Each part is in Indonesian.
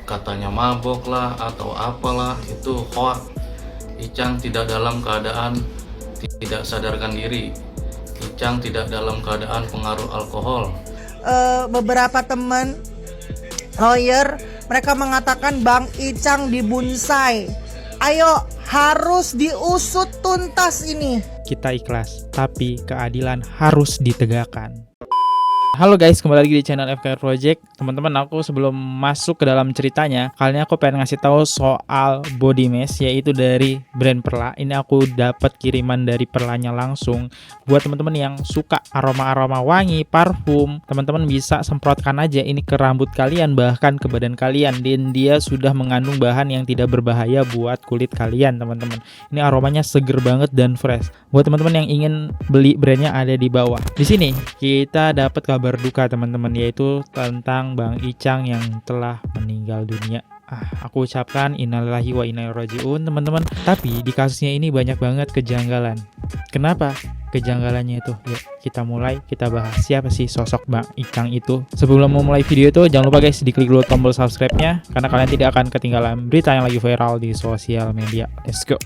katanya mabok lah atau apalah, itu hoax. Icang tidak dalam keadaan tidak sadarkan diri. Icang tidak dalam keadaan pengaruh alkohol. Beberapa teman lawyer mereka mengatakan Bang Icang dibunsai. Ayo, harus diusut tuntas ini. Kita ikhlas, tapi keadilan harus ditegakkan. Halo guys, kembali lagi di channel FKR Project. Teman-teman, aku sebelum masuk ke dalam ceritanya, kali ini aku pengen ngasih tahu soal body mask, yaitu dari brand Perla. Ini aku dapat kiriman dari Perlanya langsung. Buat teman-teman yang suka aroma-aroma wangi, parfum, teman-teman bisa semprotkan aja ini ke rambut kalian, bahkan ke badan kalian. Dan dia sudah mengandung bahan yang tidak berbahaya buat kulit kalian, teman-teman. Ini aromanya seger banget dan fresh. Buat teman-teman yang ingin beli, brandnya ada di bawah. Di sini kita dapat kabar duka teman-teman, yaitu tentang Bang Icang yang telah meninggal dunia. Aku ucapkan innalillahi wa inna ilaihi rajiun teman-teman. Tapi di kasusnya ini banyak banget kejanggalan. Kenapa kejanggalannya itu? Yuk kita mulai, kita bahas siapa sih sosok Bang Icang itu. Sebelum memulai video itu, jangan lupa guys diklik dulu tombol subscribe-nya, karena kalian tidak akan ketinggalan berita yang lagi viral di sosial media. Let's go.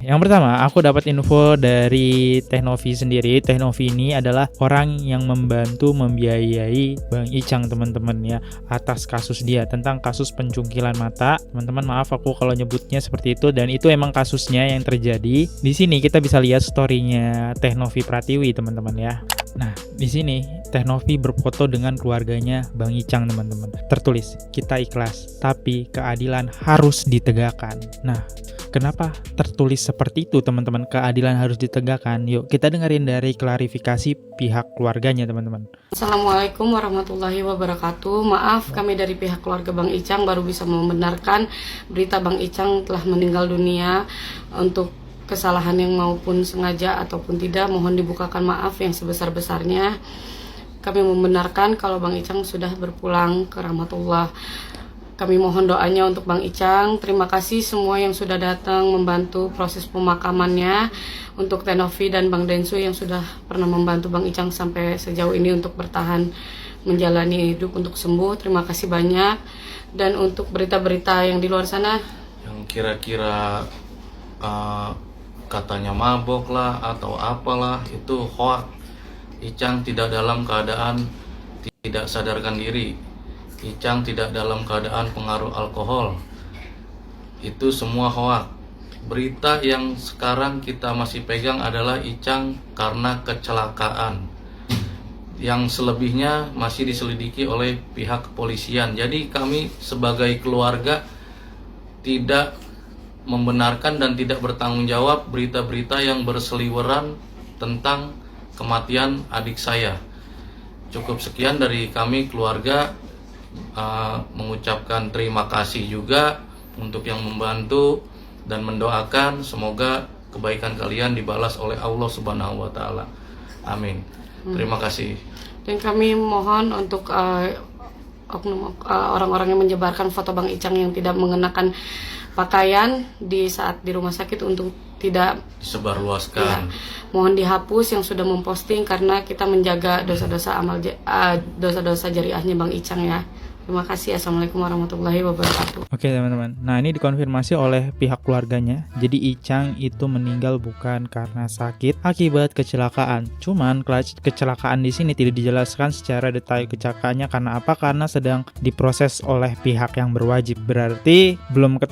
Yang pertama, aku dapat info dari Teh Novi sendiri. Teh Novi ini adalah orang yang membantu membiayai Bang Icang, teman-teman ya, atas kasus dia tentang kasus pencungkilan mata. Teman-teman, maaf aku kalau nyebutnya seperti itu, dan itu emang kasusnya yang terjadi. Di sini kita bisa lihat story-nya Teh Novi Pratiwi, teman-teman ya. Nah, di sini Teh Novi berfoto dengan keluarganya Bang Icang, teman-teman. Tertulis, kita ikhlas, tapi keadilan harus ditegakkan. Nah, kenapa tertulis seperti itu, teman-teman? Keadilan harus ditegakkan. Yuk kita dengerin dari klarifikasi pihak keluarganya, teman-teman. Assalamualaikum warahmatullahi wabarakatuh. Maaf, kami dari pihak keluarga Bang Icang baru bisa membenarkan berita Bang Icang telah meninggal dunia. Untuk kesalahan yang maupun sengaja ataupun tidak, mohon dibukakan maaf yang sebesar-besarnya. Kami membenarkan kalau Bang Icang sudah berpulang ke rahmatullah. Kami mohon doanya untuk Bang Icang. Terima kasih semua yang sudah datang membantu proses pemakamannya. Untuk Teh Novi dan Bang Densu yang sudah pernah membantu Bang Icang sampai sejauh ini untuk bertahan menjalani hidup untuk sembuh. Terima kasih banyak. Dan untuk berita-berita yang di luar sana, yang kira-kira katanya mabok lah atau apalah, itu hoax. Icang tidak dalam keadaan tidak sadarkan diri. Icang tidak dalam keadaan pengaruh alkohol. Itu semua hoax. Berita yang sekarang kita masih pegang adalah Icang karena kecelakaan. Yang selebihnya masih diselidiki oleh pihak kepolisian. Jadi kami sebagai keluarga tidak membenarkan dan tidak bertanggung jawab berita-berita yang berseliweran tentang kematian adik saya. Cukup sekian dari kami keluarga. Mengucapkan terima kasih juga untuk yang membantu dan mendoakan semoga kebaikan kalian dibalas oleh Allah Subhanahu wa taala. Amin. Terima kasih. dan kami mohon untuk orang-orang yang menyebarkan foto Bang Icang yang tidak mengenakan pakaian di saat di rumah sakit untuk tidak Disebarluaskan. ya, mohon dihapus yang sudah memposting, karena kita menjaga dosa-dosa dosa-dosa jariahnya Bang Icang ya. Terima kasih. Assalamualaikum warahmatullahi wabarakatuh. Oke teman-teman, nah ini dikonfirmasi oleh pihak keluarganya. Jadi Icang itu meninggal bukan karena sakit akibat kecelakaan. Cuman kecelakaan di sini tidak dijelaskan secara detail kecelakaannya karena apa? Karena sedang diproses oleh pihak yang berwajib. Berarti belum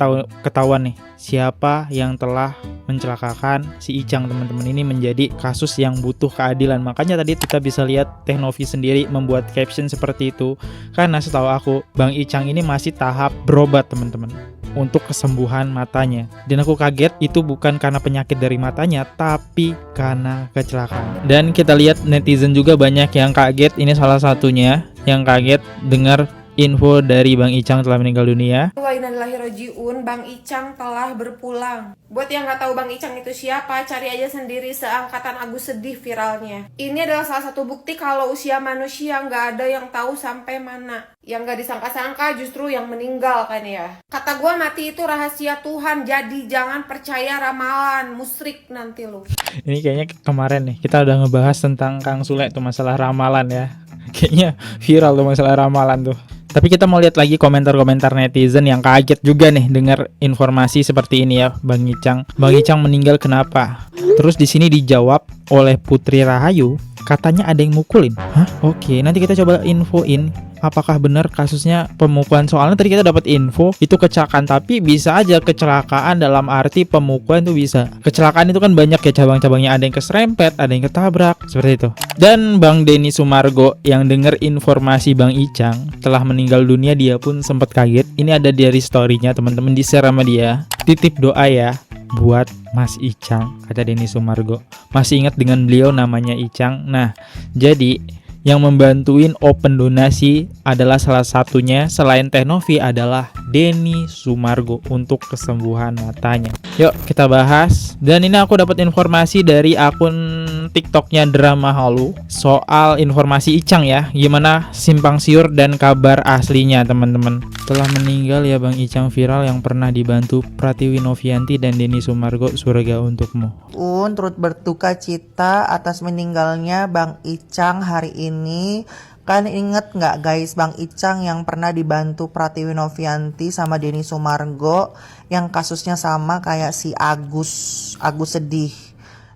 ketahuan nih siapa yang telah mencelakakan si Icang, teman-teman. Ini menjadi kasus yang butuh keadilan. Makanya tadi kita bisa lihat Teh Novi sendiri membuat caption seperti itu, karena setahu aku Bang Icang ini masih tahap berobat, teman-teman, untuk kesembuhan matanya. Dan aku kaget itu bukan karena penyakit dari matanya, tapi karena kecelakaan. Dan kita lihat netizen juga banyak yang kaget. Ini salah satunya yang kaget dengar info dari Bang Icang telah meninggal dunia. Wa inna lillahi rajiun, Bang Icang telah berpulang. Buat yang nggak tahu Bang Icang itu siapa, cari aja sendiri, seangkatan Agus Sedih viralnya. Ini adalah salah satu bukti kalau usia manusia nggak ada yang tahu sampai mana. Yang nggak disangka-sangka justru yang meninggal kan ya. Kata gue mati itu rahasia Tuhan, jadi jangan percaya ramalan, musyrik nanti lu. Ini kayaknya kemarin nih kita udah ngebahas tentang Kang Sule tuh masalah ramalan ya. Kayaknya viral tuh masalah ramalan tuh. Tapi kita mau lihat lagi komentar-komentar netizen yang kaget juga nih dengar informasi seperti ini ya, Bang Icang. Bang Icang meninggal kenapa? Terus di sini dijawab oleh Putri Rahayu, katanya ada yang mukulin. Hah? Oke, nanti kita coba infoin apakah benar kasusnya pemukulan. Soalnya tadi kita dapat info itu kecelakaan, tapi bisa aja kecelakaan dalam arti pemukulan tuh bisa. Kecelakaan itu kan banyak ya cabang-cabangnya, ada yang keserempet, ada yang ketabrak, seperti itu. Dan Bang Denny Sumargo yang dengar informasi Bang Icang telah meninggal dunia, dia pun sempat kaget. Ini ada dari story-nya teman-teman, di-share sama dia. Titip doa ya buat Mas Icang, kata Denny Sumargo. Masih ingat dengan beliau namanya Icang. Nah, jadi yang membantuin open donasi adalah salah satunya selain Teh Novi adalah Denny Sumargo untuk kesembuhan matanya. Yuk kita bahas. Dan ini aku dapat informasi dari akun TikToknya Drama Halu soal informasi Icang ya. Gimana simpang siur dan kabar aslinya teman-teman. Telah meninggal ya Bang Icang viral yang pernah dibantu Pratiwi Novianti dan Denny Sumargo, surga untukmu. Turut berduka cita atas meninggalnya Bang Icang hari ini. Kan inget nggak guys, Bang Icang yang pernah dibantu Pratiwi Novianti sama Denny Sumargo yang kasusnya sama kayak si Agus Sedih.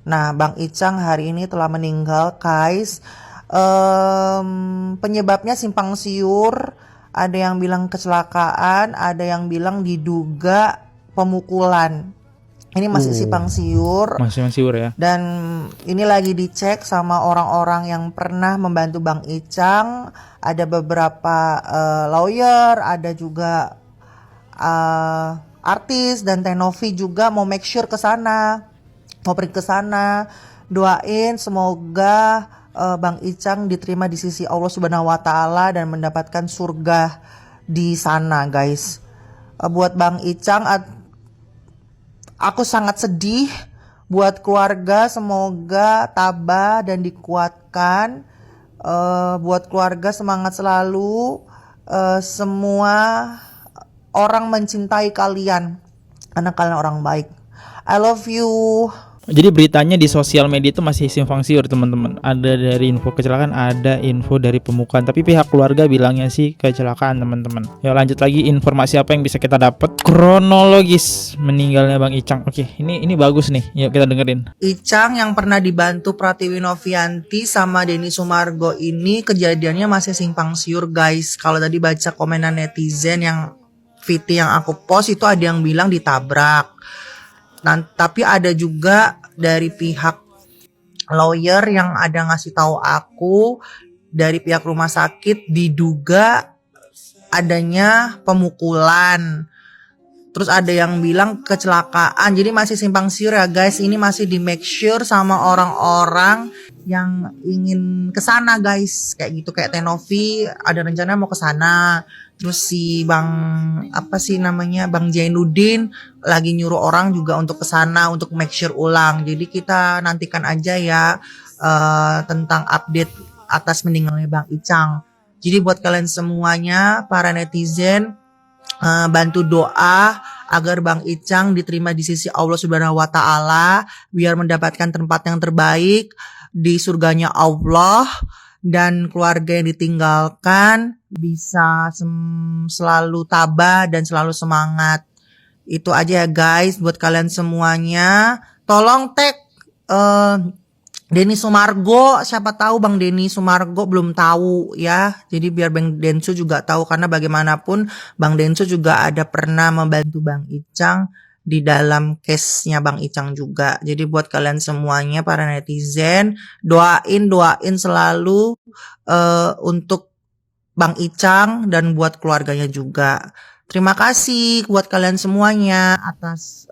Nah, Bang Icang hari ini telah meninggal guys. Penyebabnya simpang siur. Ada yang bilang kecelakaan, ada yang bilang diduga pemukulan. Ini masih simpang siur. Masih siur ya. Dan ini lagi dicek sama orang-orang yang pernah membantu Bang Icang. Ada beberapa lawyer, ada juga artis, dan Teh Novi juga mau make sure ke sana, mau pergi ke sana. Doain semoga Bang Icang diterima di sisi Allah Subhanahu wa taala dan mendapatkan surga di sana, guys. Buat Bang Icang, aku sangat sedih. Buat keluarga, semoga tabah dan dikuatkan. Buat keluarga, semangat selalu. Semua orang mencintai kalian, karena kalian orang baik. I love you. Jadi beritanya di sosial media itu masih simpang siur teman-teman. Ada dari info kecelakaan, ada info dari pemukulan. Tapi pihak keluarga bilangnya sih kecelakaan teman-teman. Yuk lanjut lagi, informasi apa yang bisa kita dapat kronologis meninggalnya Bang Icang. Oke, ini bagus nih. Yuk kita dengerin. Icang yang pernah dibantu Pratiwi Novianti sama Denny Sumargo ini kejadiannya masih simpang siur guys. Kalau tadi baca komenan netizen yang VT yang aku post itu ada yang bilang ditabrak. Tapi ada juga dari pihak lawyer yang ada ngasih tahu aku dari pihak rumah sakit diduga adanya pemukulan. Terus ada yang bilang kecelakaan. Jadi masih simpang siur ya guys. Ini masih di make sure sama orang-orang yang ingin kesana guys. Kayak gitu, kayak Teh Novi ada rencana mau kesana. Terus si Bang Jainuddin lagi nyuruh orang juga untuk kesana untuk make sure ulang. Jadi kita nantikan aja ya tentang update atas meninggalnya Bang Icang. Jadi buat kalian semuanya para netizen, bantu doa agar Bang Icang diterima di sisi Allah Subhanahu wa taala biar mendapatkan tempat yang terbaik di surganya Allah, dan keluarga yang ditinggalkan bisa selalu tabah dan selalu semangat. Itu aja ya guys buat kalian semuanya. Tolong tag Denny Sumargo, siapa tahu Bang Denny Sumargo belum tahu ya. Jadi biar Bang Densu juga tahu, karena bagaimanapun Bang Densu juga ada pernah membantu Bang Icang di dalam case-nya Bang Icang juga. Jadi buat kalian semuanya para netizen, doain selalu untuk Bang Icang dan buat keluarganya juga. Terima kasih buat kalian semuanya atas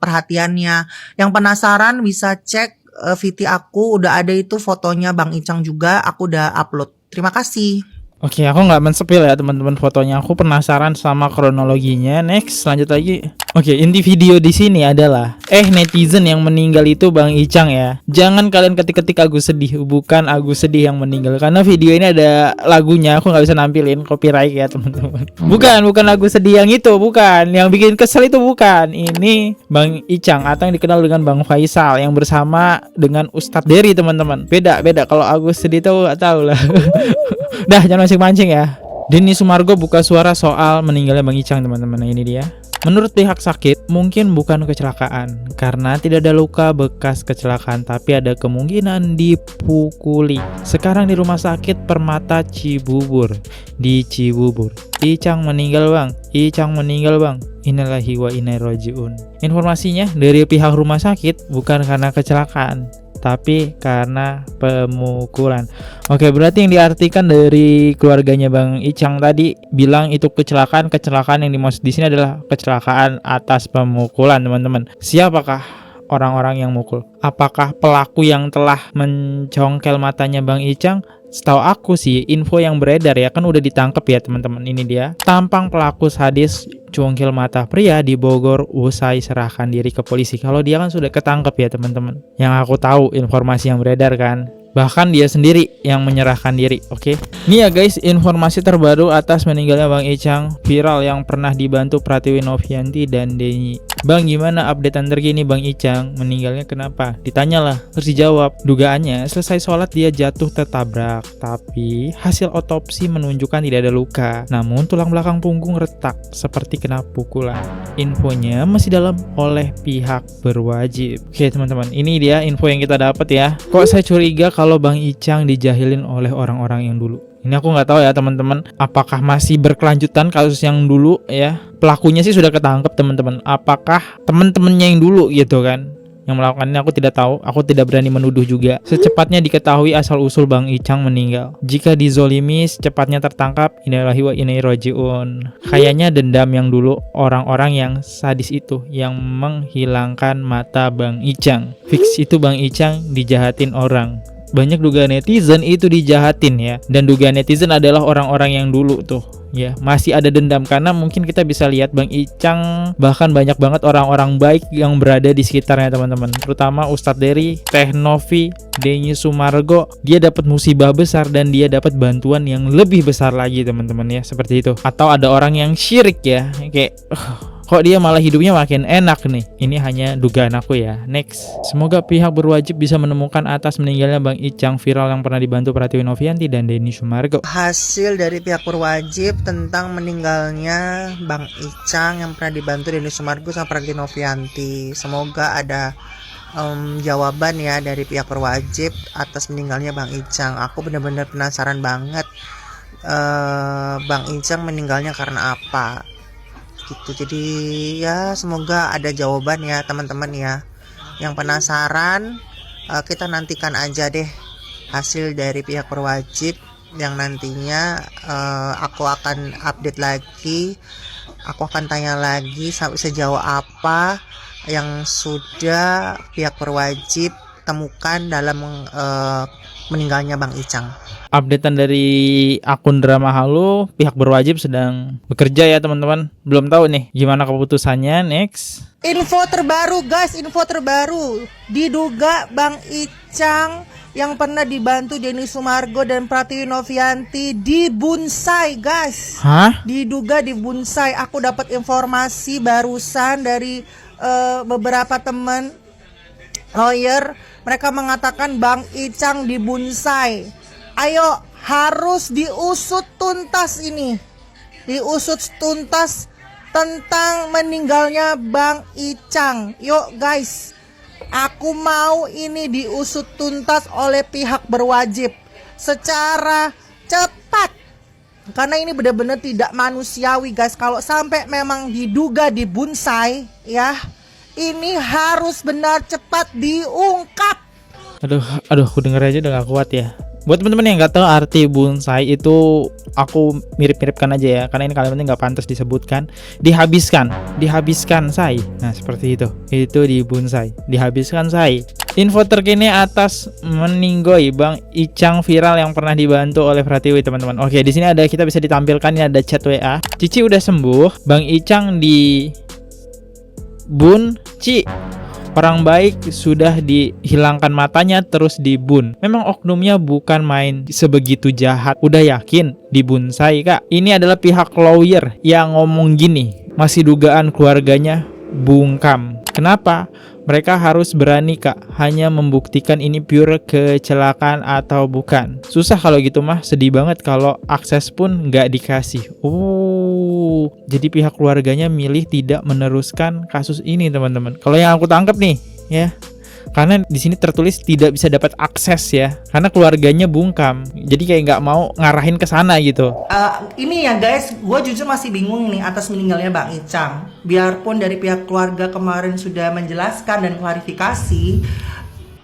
perhatiannya. Yang penasaran bisa cek VT aku, udah ada itu fotonya Bang Icang juga, aku udah upload. Terima kasih. Oke, aku nggak mensepil ya teman-teman fotonya. Aku penasaran sama kronologinya. Next, lanjut lagi. Oke, inti video di sini adalah netizen yang meninggal itu Bang Icang ya. Jangan kalian ketik-ketik Agus sedih, bukan Agus sedih yang meninggal. Karena video ini ada lagunya, aku nggak bisa nampilin copyright ya teman-teman. Bukan Agus sedih yang itu, bukan. Yang bikin kesel itu bukan. Ini Bang Icang atau yang dikenal dengan Bang Faisal yang bersama dengan Ustadz Dery teman-teman. Beda. Kalau Agus sedih itu nggak tahu lah. Dah, jangan mancing-mancing ya. Denny Sumargo buka suara soal meninggalnya Bang Icang teman-teman. Nah, ini dia. Menurut pihak sakit, mungkin bukan kecelakaan karena tidak ada luka bekas kecelakaan, tapi ada kemungkinan dipukuli. Sekarang di Rumah Sakit Permata Cibubur di Cibubur. Icang meninggal Bang. Innalillahi wa inna ilaihi rajiun. Informasinya dari pihak rumah sakit bukan karena kecelakaan, tapi karena pemukulan. Oke, berarti yang diartikan dari keluarganya Bang Icang tadi bilang itu kecelakaan yang dimaksud di sini adalah kecelakaan atas pemukulan, teman-teman. Siapakah orang-orang yang mukul? Apakah pelaku yang telah mencongkel matanya Bang Icang? Setahu aku sih info yang beredar ya, kan udah ditangkap ya teman-teman. Ini dia tampang pelaku sadis congkel mata pria di Bogor usai serahkan diri ke polisi. Kalau dia kan sudah ketangkep ya teman-teman. Yang aku tahu informasi yang beredar kan, bahkan dia sendiri yang menyerahkan diri. Oke. Nih ya guys, informasi terbaru atas meninggalnya Bang Icang, viral yang pernah dibantu Pratiwi Novianti dan Denny. Bang, gimana updatean terkini Bang Icang? Meninggalnya kenapa? Ditanyalah, terus dijawab. Dugaannya selesai sholat dia jatuh tertabrak, tapi hasil otopsi menunjukkan tidak ada luka. Namun tulang belakang punggung retak seperti kena pukulan. Infonya masih dalam oleh pihak berwajib. Oke teman-teman, ini dia info yang kita dapat ya. Kok saya curiga kalau Bang Icang dijahilin oleh orang-orang yang dulu. Ini aku nggak tahu ya teman-teman, apakah masih berkelanjutan kasus yang dulu ya. Pelakunya sih sudah ketangkep teman-teman. Apakah teman-temannya yang dulu gitu kan yang melakukan ini, aku tidak tahu. Aku tidak berani menuduh juga. Secepatnya diketahui asal-usul Bang Icang meninggal. Jika dizolimi, secepatnya tertangkap. Innalillahi wa inna ilaihi rajiun. Kayaknya dendam yang dulu orang-orang yang sadis itu yang menghilangkan mata Bang Icang. Fix itu Bang Icang dijahatin orang. Banyak dugaan netizen itu dijahatin ya. Dan dugaan netizen adalah orang-orang yang dulu tuh ya, masih ada dendam. Karena mungkin kita bisa lihat Bang Icang bahkan banyak banget orang-orang baik yang berada di sekitarnya teman-teman. Terutama Ustadz Dery, Teh Novi, Denny Sumargo. Dia dapat musibah besar dan dia dapat bantuan yang lebih besar lagi teman-teman ya, seperti itu. Atau ada orang yang syirik ya, kayak kok dia malah hidupnya makin enak nih. Ini hanya dugaan aku ya. Next. Semoga pihak berwajib bisa menemukan atas meninggalnya Bang Icang, viral yang pernah dibantu Pratiwi Novianti dan Denny Sumargo. Hasil dari pihak berwajib tentang meninggalnya Bang Icang yang pernah dibantu Denny Sumargo sama Pratiwi Novianti. Semoga ada jawaban ya dari pihak berwajib atas meninggalnya Bang Icang. Aku benar-benar penasaran banget Bang Icang meninggalnya karena apa gitu. Jadi ya semoga ada jawaban ya teman-teman ya. Yang penasaran kita nantikan aja deh hasil dari pihak berwajib yang nantinya aku akan update lagi. Aku akan tanya lagi sejauh apa yang sudah pihak berwajib temukan dalam meninggalnya Bang Icang. Updatean dari akun Drama Halu, pihak berwajib sedang bekerja ya teman-teman. Belum tahu nih gimana keputusannya. Next. Info terbaru guys, info terbaru. Diduga Bang Icang yang pernah dibantu Denny Sumargo dan Pratiwi Novianti dibunsai guys. Hah? Diduga dibunsai. Aku dapat informasi barusan dari beberapa teman lawyer. Mereka mengatakan Bang Icang dibunsai. Ayo, harus diusut tuntas ini. Diusut tuntas tentang meninggalnya Bang Icang. Yuk guys, aku mau ini diusut tuntas oleh pihak berwajib secara cepat. Karena ini benar-benar tidak manusiawi guys. Kalau sampai memang diduga dibunsai ya, ini harus benar cepat diungkap. Aduh, aku denger aja udah gak kuat ya. Buat teman-teman yang nggak tahu arti bonsai itu, aku mirip-miripkan aja ya, karena ini kalimatnya nggak pantas disebutkan. Dihabiskan say. Nah seperti itu dibonsai, dihabiskan say. Info terkini atas meninggoy Bang Icang viral yang pernah dibantu oleh Pratiwi, teman-teman. Oke, di sini ada, kita bisa ditampilkan, ini ada chat WA. Cici udah sembuh, Bang Icang di bun, Ci. Orang baik sudah dihilangkan matanya terus dibun. Memang oknumnya bukan main sebegitu jahat. Udah yakin dibunsai, Kak? Ini adalah pihak lawyer yang ngomong gini. Masih dugaan keluarganya bungkam. Kenapa? Mereka harus berani, Kak, hanya membuktikan ini pure kecelakaan atau bukan. Susah kalau gitu mah, sedih banget kalau akses pun nggak dikasih. Jadi pihak keluarganya milih tidak meneruskan kasus ini, teman-teman. Kalau yang aku tangkap nih, ya, karena di sini tertulis tidak bisa dapat akses ya, karena keluarganya bungkam. Jadi kayak nggak mau ngarahin ke sana gitu. Ini ya guys, gue jujur masih bingung nih atas meninggalnya Bang Icang. Biarpun dari pihak keluarga kemarin sudah menjelaskan dan klarifikasi,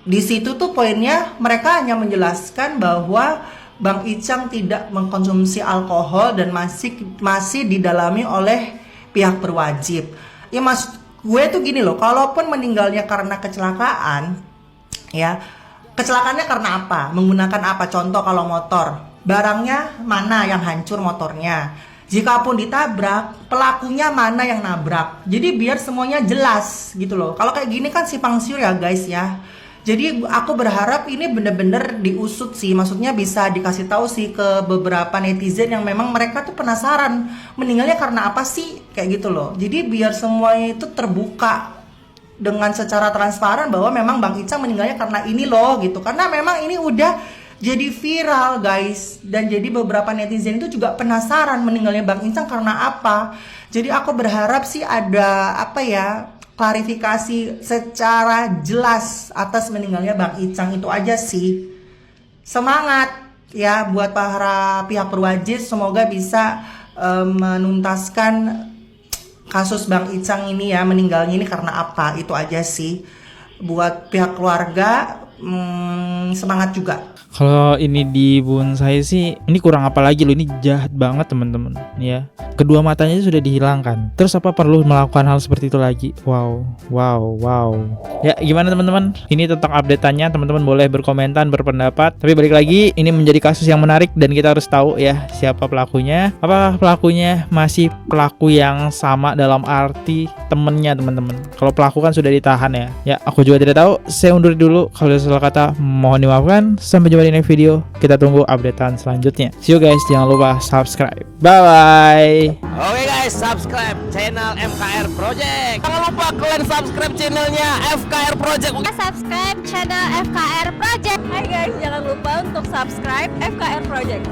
di situ tuh poinnya mereka hanya menjelaskan bahwa Bang Icang tidak mengkonsumsi alkohol dan masih didalami oleh pihak berwajib. Ya maksud gue tuh gini loh, kalaupun meninggalnya karena kecelakaan, ya kecelakaannya karena apa? Menggunakan apa? Contoh kalau motor, barangnya mana yang hancur motornya? Jikapun ditabrak, pelakunya mana yang nabrak? Jadi biar semuanya jelas gitu loh. Kalau kayak gini kan simpang siur ya guys ya. Jadi aku berharap ini bener-bener diusut sih, maksudnya bisa dikasih tahu sih ke beberapa netizen yang memang mereka tuh penasaran meninggalnya karena apa sih, kayak gitu loh. Jadi biar semuanya itu terbuka dengan secara transparan bahwa memang Bang Icang meninggalnya karena ini loh gitu. Karena memang ini udah jadi viral guys, dan jadi beberapa netizen itu juga penasaran meninggalnya Bang Icang karena apa. Jadi aku berharap sih ada apa ya, klarifikasi secara jelas atas meninggalnya Bang Icang, itu aja sih. Semangat ya buat para pihak berwajib, semoga bisa menuntaskan kasus Bang Icang ini ya, meninggalnya ini karena apa, itu aja sih. Buat pihak keluarga semangat juga. Kalau ini dibunsai sih, ini kurang apa lagi loh, ini jahat banget teman-teman ya. Kedua matanya sudah dihilangkan. Terus apa perlu melakukan hal seperti itu lagi? Wow. Ya gimana teman-teman? Ini tentang update-annya, teman-teman boleh berkomentar, berpendapat. Tapi balik lagi, ini menjadi kasus yang menarik dan kita harus tahu ya siapa pelakunya. Apakah pelakunya masih pelaku yang sama dalam arti temennya teman-teman? Kalau pelaku kan sudah ditahan ya. Ya aku juga tidak tahu. Saya undur dulu. Kalau ada salah kata mohon dimaafkan. Sampai jumpa di next video. Kita tunggu updatean selanjutnya. See you guys, jangan lupa subscribe. Bye bye. Oke guys, subscribe channel FKR Project. Jangan lupa kalian subscribe channelnya FKR Project. Subscribe channel FKR Project. Hai guys, jangan lupa untuk subscribe FKR Project.